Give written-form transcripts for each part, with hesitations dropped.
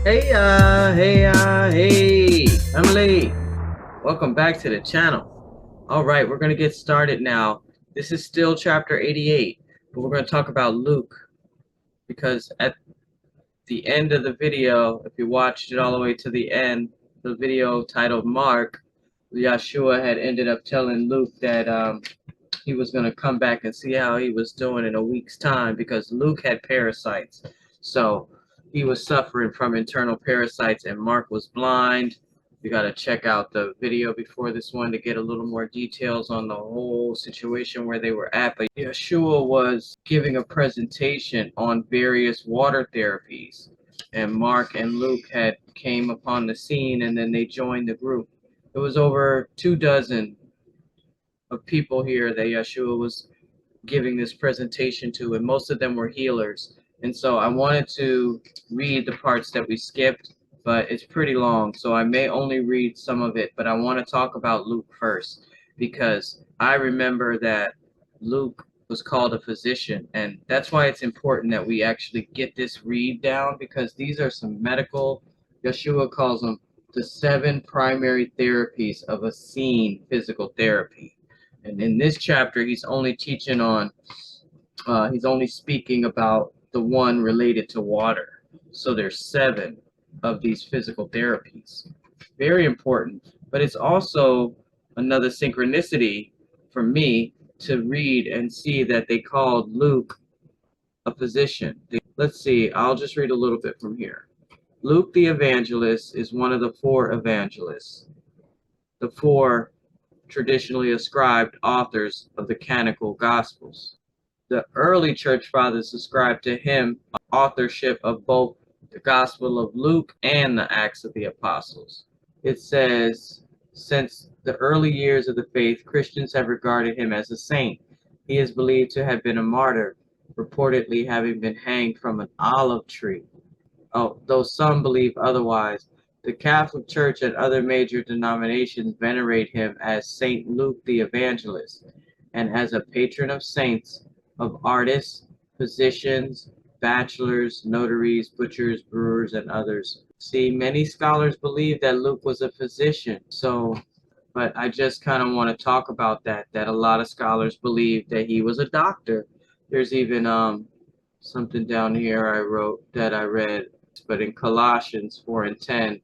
Hey, Emily. Welcome back to the channel. All right, we're going to get started now. This is still chapter 88, but we're going to talk about Luke because at the end of the video, if you watched it all the way to the end, the video titled Mark, Yahshua had ended up telling Luke that he was going to come back and see how he was doing in a week's time because Luke had parasites. So he was suffering from internal parasites and Mark was blind. You got to check out the video before this one to get a little more details on the whole situation where they were at. But Yeshua was giving a presentation on various water therapies, and Mark and Luke had came upon the scene, and then they joined the group. It was over 24 of people here that Yeshua was giving this presentation to, and most of them were healers. And so I wanted to read the parts that we skipped, but it's pretty long, so I may only read some of it, but I want to talk about Luke first, because I remember that Luke was called a physician, and that's why it's important that we actually get this read down, because these are some medical, Yeshua calls them the 7 primary therapies of Essene physical therapy. And in this chapter, he's only teaching on, he's only speaking about the one related to water. So there's 7 of these physical therapies. Very important, but it's also another synchronicity for me to read and see that they called Luke a physician. Let's see, I'll just read a little bit from here. Luke the evangelist is one of the 4 evangelists. The 4 traditionally ascribed authors of the canonical Gospels. The early church fathers ascribed to him authorship of both the Gospel of Luke and the Acts of the Apostles. It says, since the early years of the faith, Christians have regarded him as a saint. He is believed to have been a martyr, reportedly having been hanged from an olive tree. Though some believe otherwise, the Catholic Church and other major denominations venerate him as Saint Luke the Evangelist, and as a patron of saints, of artists, physicians, bachelors, notaries, butchers, brewers, and others. See, many scholars believe that Luke was a physician, but I just kind of want to talk about that a lot of scholars believe that he was a doctor. There's even something down here I wrote that I read, but in Colossians 4:10,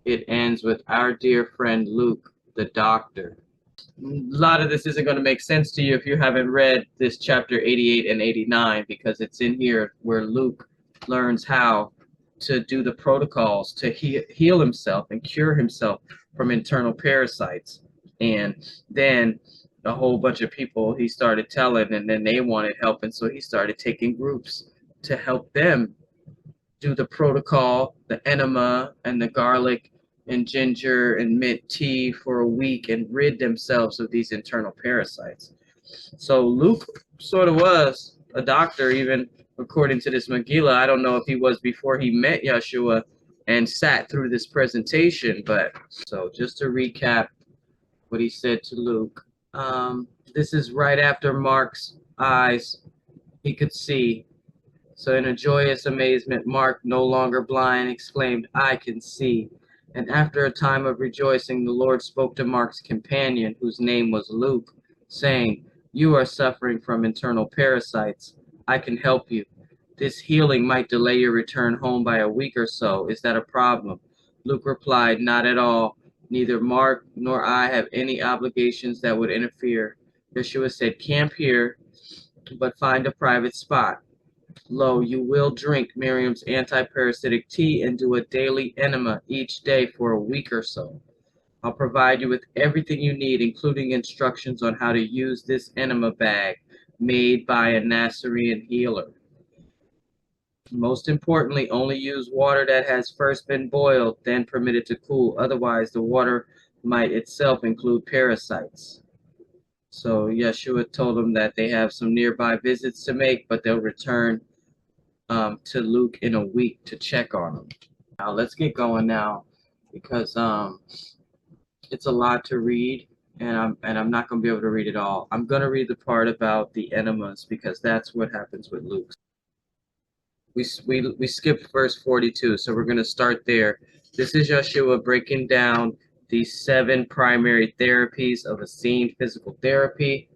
it ends with our dear friend Luke, the doctor. A lot of this isn't going to make sense to you if you haven't read this chapter 88 and 89, because it's in here where Luke learns how to do the protocols to heal himself and cure himself from internal parasites. And then a whole bunch of people he started telling, and then they wanted help, and so he started taking groups to help them do the protocol, the enema and the garlic and ginger and mint tea for a week and rid themselves of these internal parasites. So Luke sort of was a doctor, even according to this Megillah. I don't know if he was before he met Yahshua and sat through this presentation, but so just to recap what he said to Luke. This is right after Mark's eyes, he could see. So in a joyous amazement, Mark, no longer blind, exclaimed, I can see. And after a time of rejoicing, the Lord spoke to Mark's companion, whose name was Luke, saying, you are suffering from internal parasites. I can help you. This healing might delay your return home by a week or so. Is that a problem? Luke replied, not at all. Neither Mark nor I have any obligations that would interfere. Yeshua said, camp here, but find a private spot. Lo, you will drink Miriam's anti-parasitic tea and do a daily enema each day for a week or so. I'll provide you with everything you need, including instructions on how to use this enema bag made by a Nasarean healer. Most importantly, only use water that has first been boiled, then permitted to cool. Otherwise, the water might itself include parasites. So Yeshua told them that they have some nearby visits to make, but they'll return to Luke in a week to check on him. Now let's get going now, because it's a lot to read, and I'm not going to be able to read it all. I'm going to read the part about the enemas because that's what happens with Luke. we skipped verse 42, so we're going to start there. This is Yahshua breaking down the 7 primary therapies of Essene physical therapy.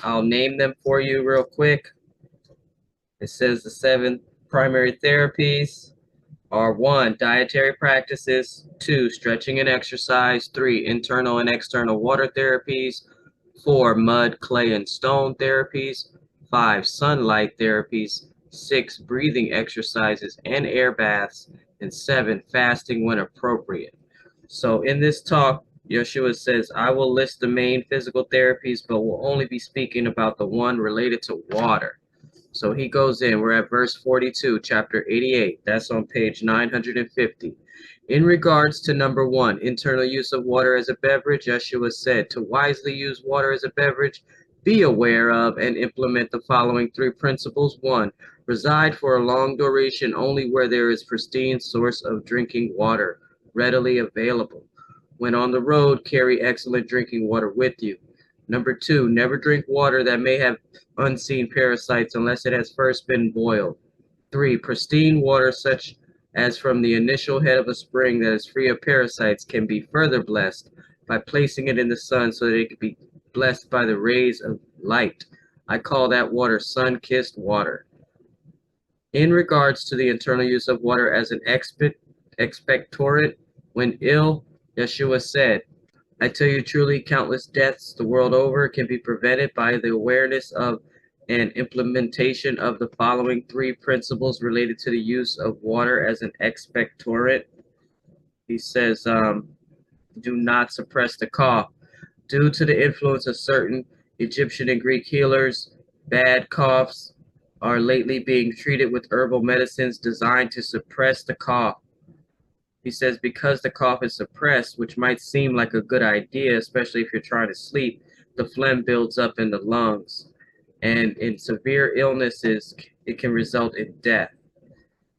I'll name them for you real quick. It says the 7 primary therapies are 1, dietary practices, 2, stretching and exercise, 3, internal and external water therapies, 4, mud, clay, and stone therapies, 5, sunlight therapies, 6, breathing exercises and air baths, and 7, fasting when appropriate. So in this talk, Yahshua says, I will list the main physical therapies, but will only be speaking about the one related to water. So he goes in, we're at verse 42, chapter 88. That's on page 950. In regards to number 1, internal use of water as a beverage, Yahshua said, to wisely use water as a beverage, be aware of and implement the following 3 principles. 1, reside for a long duration only where there is pristine source of drinking water readily available. When on the road, carry excellent drinking water with you. Number 2, never drink water that may have unseen parasites unless it has first been boiled. 3, pristine water such as from the initial head of a spring that is free of parasites can be further blessed by placing it in the sun so that it can be blessed by the rays of light. I call that water sun-kissed water. In regards to the internal use of water as an expectorant when ill, Yahshua said, I tell you truly, countless deaths the world over can be prevented by the awareness of and implementation of the following 3 principles related to the use of water as an expectorant. He says, do not suppress the cough. Due to the influence of certain Egyptian and Greek healers, bad coughs are lately being treated with herbal medicines designed to suppress the cough. He says because the cough is suppressed, which might seem like a good idea, especially if you're trying to sleep, the phlegm builds up in the lungs. And in severe illnesses, it can result in death.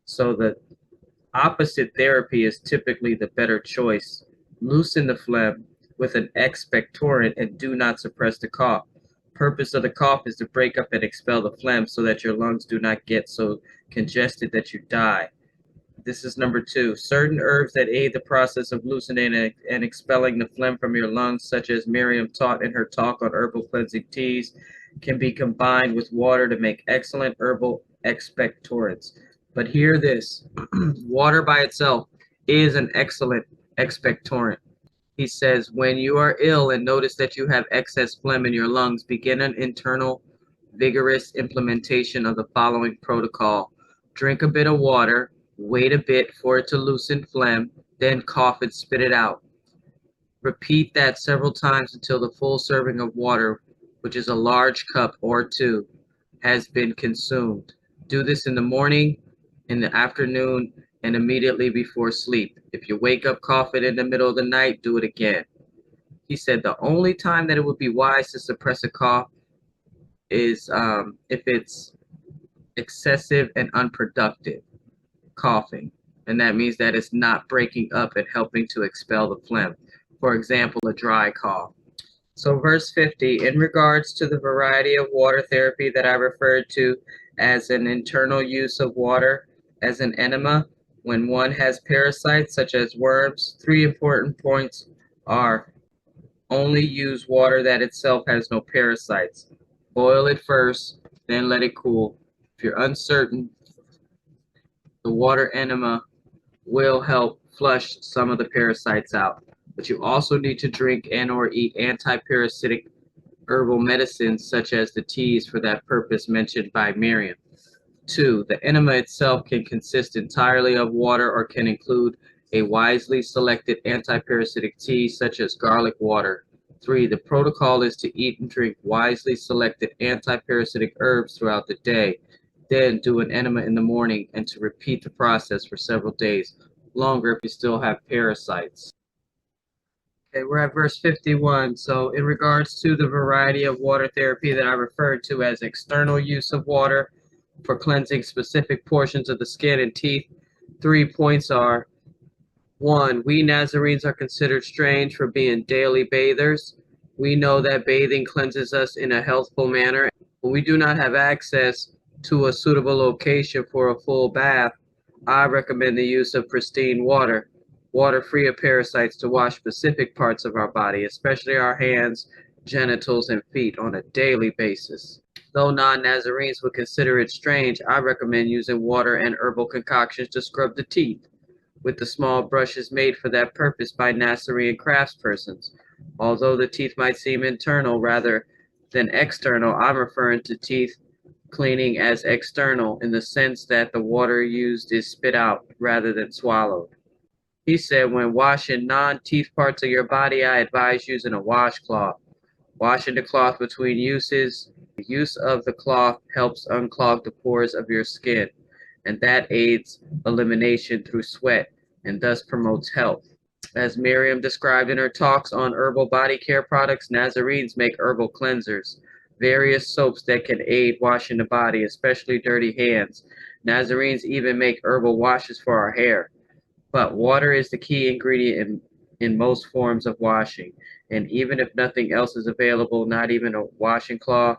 So the opposite therapy is typically the better choice. Loosen the phlegm with an expectorant and do not suppress the cough. Purpose of the cough is to break up and expel the phlegm so that your lungs do not get so congested that you die. This is number 2. Certain herbs that aid the process of loosening and expelling the phlegm from your lungs, such as Miriam taught in her talk on herbal cleansing teas, can be combined with water to make excellent herbal expectorants. But hear this, water by itself is an excellent expectorant. He says, when you are ill and notice that you have excess phlegm in your lungs, begin an internal, vigorous implementation of the following protocol. Drink a bit of water, wait a bit for it to loosen phlegm, then cough and spit it out. Repeat that several times until the full serving of water, which is a large cup or 2, has been consumed. Do this in the morning, in the afternoon, and immediately before sleep. If you wake up coughing in the middle of the night, do it again. He said the only time that it would be wise to suppress a cough is if it's excessive and unproductive coughing, and that means that it's not breaking up and helping to expel the phlegm. For example, a dry cough. So verse 50, in regards to the variety of water therapy that I referred to as an internal use of water as an enema, when one has parasites such as worms, 3 important points are: only use water that itself has no parasites. Boil it first, then let it cool. If you're uncertain, the water enema will help flush some of the parasites out. But you also need to drink and or eat anti-parasitic herbal medicines such as the teas for that purpose mentioned by Miriam. 2, the enema itself can consist entirely of water or can include a wisely selected anti-parasitic tea such as garlic water. 3, the protocol is to eat and drink wisely selected anti-parasitic herbs throughout the day. Then do an enema in the morning and to repeat the process for several days, longer if you still have parasites. Okay, we're at verse 51. So in regards to the variety of water therapy that I referred to as external use of water for cleansing specific portions of the skin and teeth, 3 points are: 1, we Nazarenes are considered strange for being daily bathers. We know that bathing cleanses us in a healthful manner, but we do not have access to a suitable location for a full bath, I recommend the use of pristine water, water free of parasites, to wash specific parts of our body, especially our hands, genitals, and feet on a daily basis. Though non-Nazarenes would consider it strange, I recommend using water and herbal concoctions to scrub the teeth with the small brushes made for that purpose by Nazarean craftspersons. Although the teeth might seem internal rather than external, I'm referring to teeth cleaning as external in the sense that the water used is spit out rather than swallowed. He said, when washing non-teeth parts of your body, I advise using a washcloth. Washing the cloth between uses, the use of the cloth helps unclog the pores of your skin, and that aids elimination through sweat and thus promotes health. As Miriam described in her talks on herbal body care products, Nazarenes make herbal cleansers, various soaps that can aid washing the body, especially dirty hands. Nazarenes even make herbal washes for our hair. But water is the key ingredient in most forms of washing. And even if nothing else is available, not even a washing cloth,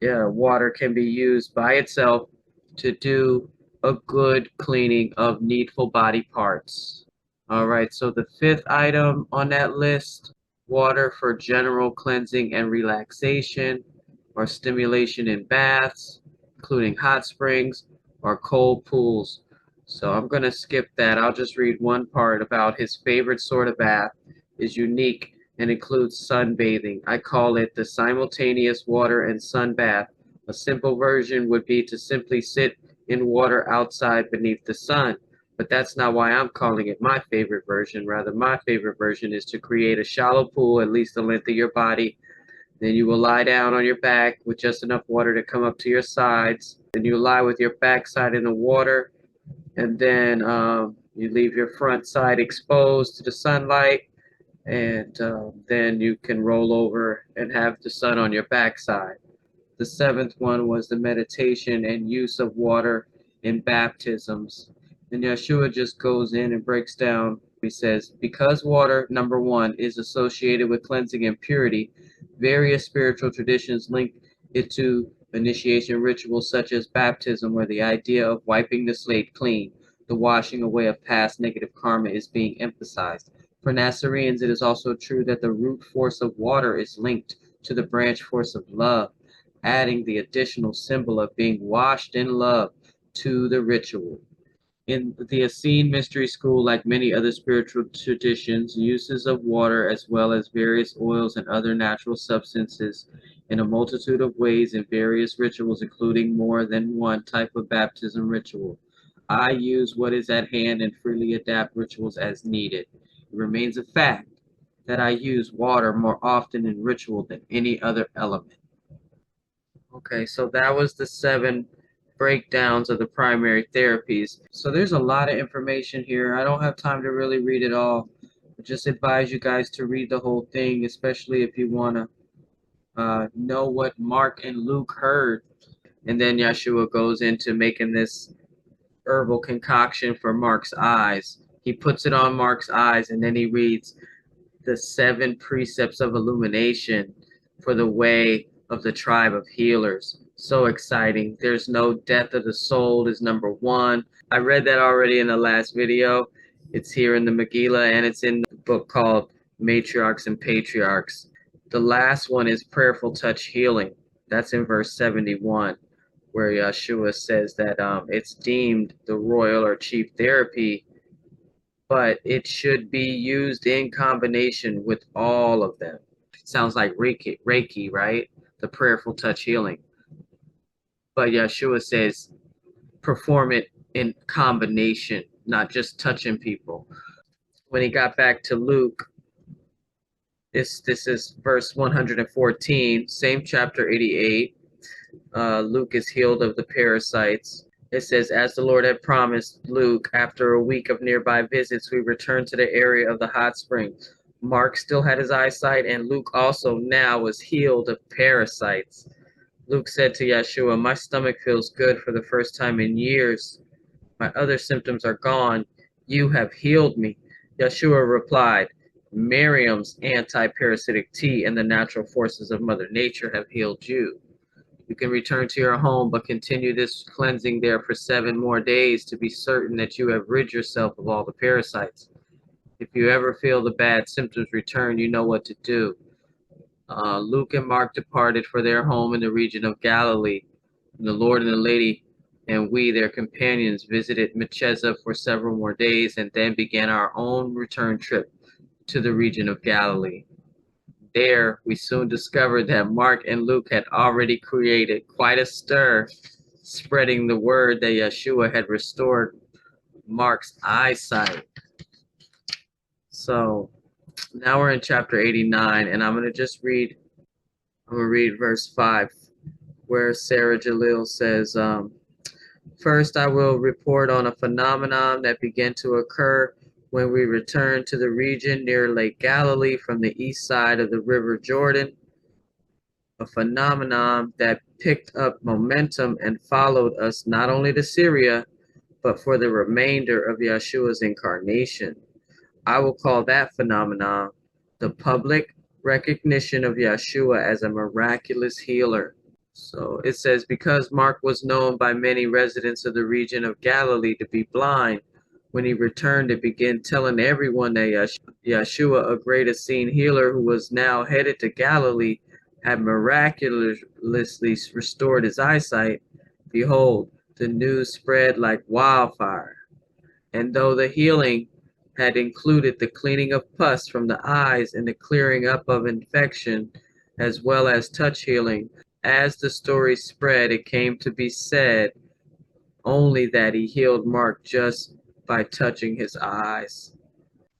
water can be used by itself to do a good cleaning of needful body parts. All right, so the fifth item on that list, water for general cleansing and relaxation or stimulation in baths, including hot springs or cold pools. So I'm going to skip that. I'll just read one part about his favorite sort of bath is unique and includes sunbathing. I call it the simultaneous water and sun bath. A simple version would be to simply sit in water outside beneath the sun, but that's not why I'm calling it my favorite version. Rather, my favorite version is to create a shallow pool at least the length of your body. Then you will lie down on your back with just enough water to come up to your sides. Then you lie with your backside in the water, and then you leave your front side exposed to the sunlight, and then you can roll over and have the sun on your backside. The seventh one was the meditation and use of water in baptisms. And Yahshua just goes in and breaks down. He says, because water, number one, is associated with cleansing and purity, various spiritual traditions link it to initiation rituals such as baptism, where the idea of wiping the slate clean, the washing away of past negative karma, is being emphasized. For Nazarenes, it is also true that the root force of water is linked to the branch force of love, adding the additional symbol of being washed in love to the ritual. In the Essene Mystery School, like many other spiritual traditions, uses of water as well as various oils and other natural substances in a multitude of ways in various rituals, including more than one type of baptism ritual. I use what is at hand and freely adapt rituals as needed. It remains a fact that I use water more often in ritual than any other element. Okay, so that was the 7 breakdowns of the primary therapies. So there's a lot of information here. I don't have time to really read it all. I just advise you guys to read the whole thing, especially if you want to know what Mark and Luke heard. And then Yahshua goes into making this herbal concoction for Mark's eyes. He puts it on Mark's eyes, and then he reads the 7 precepts of illumination for the way of the tribe of healers. So exciting. There's no death of the soul is number 1. I read that already in the last video. It's here in the Megillah, and it's in the book called Matriarchs and Patriarchs. The last one is prayerful touch healing. That's in verse 71, where Yahshua says that it's deemed the royal or chief therapy, but it should be used in combination with all of them. It sounds like Reiki, right? The prayerful touch healing. But Yahshua says perform it in combination, not just touching people. When he got back to Luke, this is verse 114, same chapter 88. Luke is healed of the parasites. It says, as the Lord had promised Luke, after a week of nearby visits, we returned to the area of the hot spring. Mark still had his eyesight, and Luke also now was healed of parasites. Luke said to Yahshua, my stomach feels good for the first time in years. My other symptoms are gone. You have healed me. Yahshua replied, Miriam's anti-parasitic tea and the natural forces of Mother Nature have healed you. You can return to your home, but continue this cleansing there for 7 more days to be certain that you have rid yourself of all the parasites. If you ever feel the bad symptoms return, you know what to do. Luke and Mark departed for their home in the region of Galilee. And the Lord and the Lady and we, their companions, visited Macheza for several more days and then began our own return trip to the region of Galilee. There, we soon discovered that Mark and Luke had already created quite a stir, spreading the word that Yahshua had restored Mark's eyesight. So now we're in chapter 89, and I'm going to read verse 5, where Sarah Jalil says, first, I will report on a phenomenon that began to occur when we returned to the region near Lake Galilee from the east side of the River Jordan, a phenomenon that picked up momentum and followed us not only to Syria, but for the remainder of Yahshua's incarnation. I will call that phenomenon the public recognition of Yahshua as a miraculous healer. So it says, because Mark was known by many residents of the region of Galilee to be blind, when he returned and began telling everyone that Yahshua, a great Essene healer who was now headed to Galilee, had miraculously restored his eyesight, behold, the news spread like wildfire. And though the healing had included the cleaning of pus from the eyes and the clearing up of infection, as well as touch healing, as the story spread, it came to be said only that he healed Mark just by touching his eyes.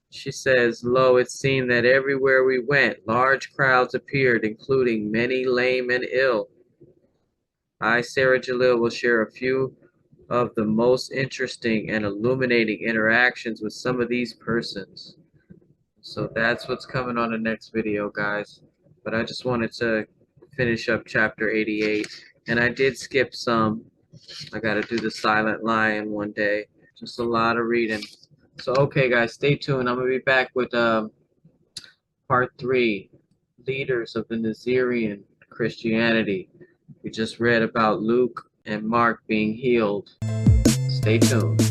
She says, lo, it seemed that everywhere we went, large crowds appeared, including many lame and ill. I, Sarah Jalil, will share a few of the most interesting and illuminating interactions with some of these persons. So that's what's coming on the next video, guys. But I just wanted to finish up chapter 88. And I did skip some. I got to do the Silent Lion one day. Just a lot of reading. So, okay, guys, stay tuned. I'm going to be back with part 3, Leaders of the Nasarean Christianity. We just read about Luke and Mark being healed. Stay tuned.